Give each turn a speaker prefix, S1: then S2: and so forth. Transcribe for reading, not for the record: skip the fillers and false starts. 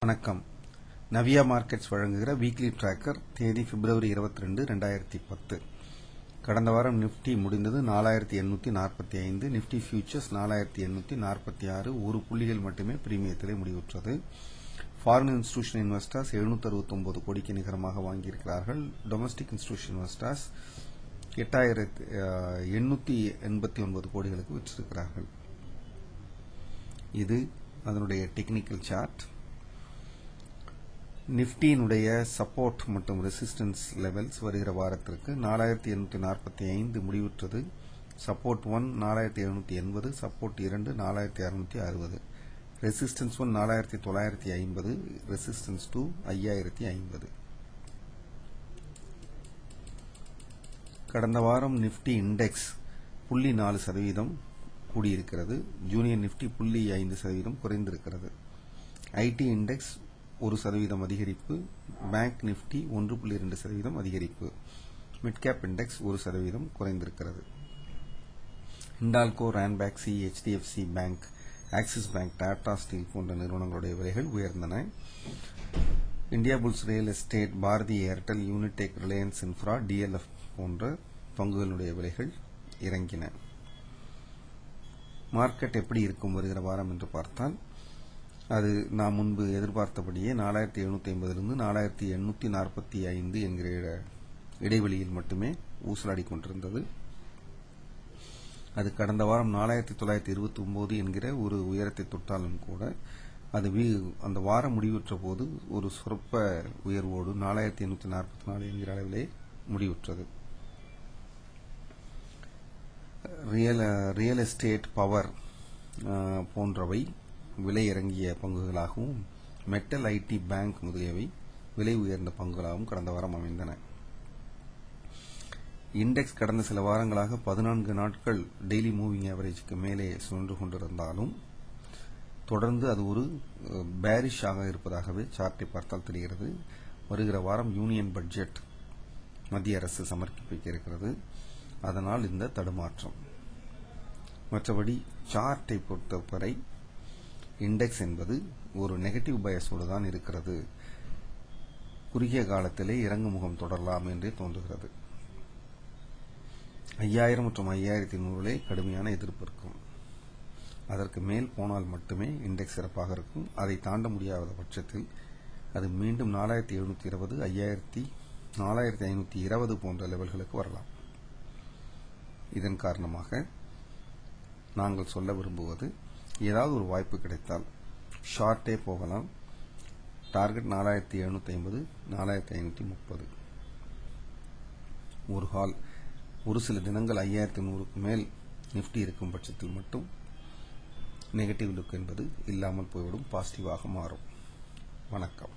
S1: வணக்கம். நவியா மார்க்கெட்ஸ் வழங்குகிற weekly tracker தேதி பிப்ரவரி 22, 2010. கடந்த வாரம் நிப்டி முடிந்தது 4845, நிப்டி ஃபியூச்சர்ஸ் 4846, ஒரு புள்ளிகள் மட்டுமே பிரீமியத்திலே முடிவுற்றது. ஃபாரின் இன்ஸ்டிடியூஷன் இன்வெஸ்டர்ஸ் 769 கோடிக்கு நிகரமாக வாங்கியிருக்கிறார்கள். டொமஸ்டிக் இன்ஸ்டிடியூஷன் இன்வெஸ்டர்ஸ் 8889 கோடிகளுக்கு விற்றிருக்கிறார்கள். இது அதனுடைய டெக்னிக்கல் சார்ட். நிப்டியினுடைய சப்போர்ட் மற்றும் ரெசிஸ்டன்ஸ் லெவல்ஸ் வருகிற வாரத்திற்கு 4845 முடிவுற்றது. Support 1 4780, support 2 4660, resistance 1 4950, resistance 2 5050. கடந்த வாரம் நிப்டி இண்டெக்ஸ் 0.4% கூடியிருக்கிறது. ஜூனியர் நிப்டி 0.5% குறைந்திருக்கிறது. ஐடி இண்டெக்ஸ் 1% அதிகரிப்பு. பேங்க் நிப்டி 1.2% அதிகரிப்பு. மிட் கேப் இண்டெக்ஸ் 1% குறைந்திருக்கிறது. Hindalco, Ranbaxy, HDFC bank, Axis bank, Tata steel போன்ற நிறுவனங்களுடைய விலைகள் உயர்ந்தன. India bulls real estate, Bharti Airtel, Unitech, Reliance infra, DLF போன்ற பங்குகளுடைய விலைகள் இறங்கின. மார்க்கெட் எப்படி இருக்கும் வருகிற வாரம் என்று பார்த்தால், அது நாம் முன்பு எதிர்பார்த்தபடியே 4750 4845 என்கிற இடைவெளியில் மட்டுமே ஊசலாடி கொண்டிருந்தது. அது கடந்த வாரம் 4929 என்கிற ஒரு உயரத்தை தொட்டாலும் கூட அது அந்த வாரம் முடிவுற்ற போது ஒரு சொற்ப உயர்வோடு 4844 என்கிற அளவிலே முடிவுற்றது. ரியல் எஸ்டேட், பவர் போன்றவை விலை இறங்கிய பங்குகளாகவும், மெட்டல், ஐடி, பேங்க் முதலியவை விலை உயர்ந்த பங்குகளாகவும் கடந்த வாரம் அமைந்தன. இண்டெக்ஸ் கடந்த சில வாரங்களாக 14 நாட்கள் டெய்லி மூவிங் ஆவரேஜுக்கு மேலே சுழன்று கொண்டிருந்தாலும் தொடர்ந்து அது ஒரு பேரிஷாக இருப்பதாகவே சார்ட்டை பார்த்தால் தெரிகிறது. வருகிற வாரம் யூனியன் பட்ஜெட் மத்திய அரசு சமர்ப்பிக்க இருக்கிறது. அதனால் இந்த தடுமாற்றம். மற்றபடி சார்ட்டை பொறுத்தவரை இண்டெக்ஸ் என்பது ஒரு நெகட்டிவ் பயஸோடு தான் இருக்கிறது. குறுகிய காலத்திலே இறங்கு முகம் தொடரலாம் என்றே தோன்றுகிறது. 5000 மற்றும் 5100 கடுமையான எதிர்ப்பு இருக்கும். அதற்கு மேல் போனால் மட்டுமே இண்டெக்ஸ் சிறப்பாக இருக்கும். அதை தாண்ட முடியாத பட்சத்தில் அது மீண்டும் 4720, 4520 போன்ற லெவல்களுக்கு வரலாம். இதன் காரணமாக நாங்கள் சொல்ல விரும்புவது, ஏதாவது ஒரு வாய்ப்பு கிடைத்தால் ஷார்ட்டே போகலாம். டார்கெட் 4750, 4530. ஒரு சில தினங்கள் 5100க்கு மேல் நிப்டி இருக்கும் பட்சத்தில் மட்டும் நெகட்டிவ் லுக் என்பது இல்லாமல் போய்விடும், பாசிட்டிவாக மாறும். வணக்கம்.